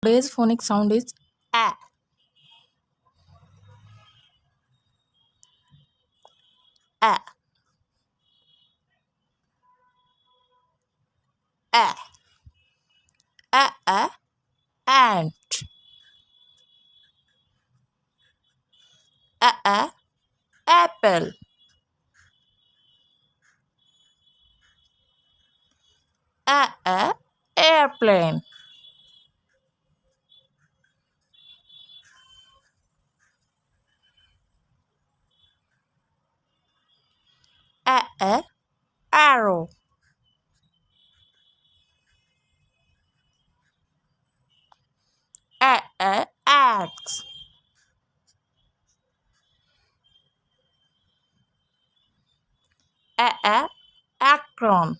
Today's phonic sound is a, a, a, ant, apple, airplane, arrow, axe, acron,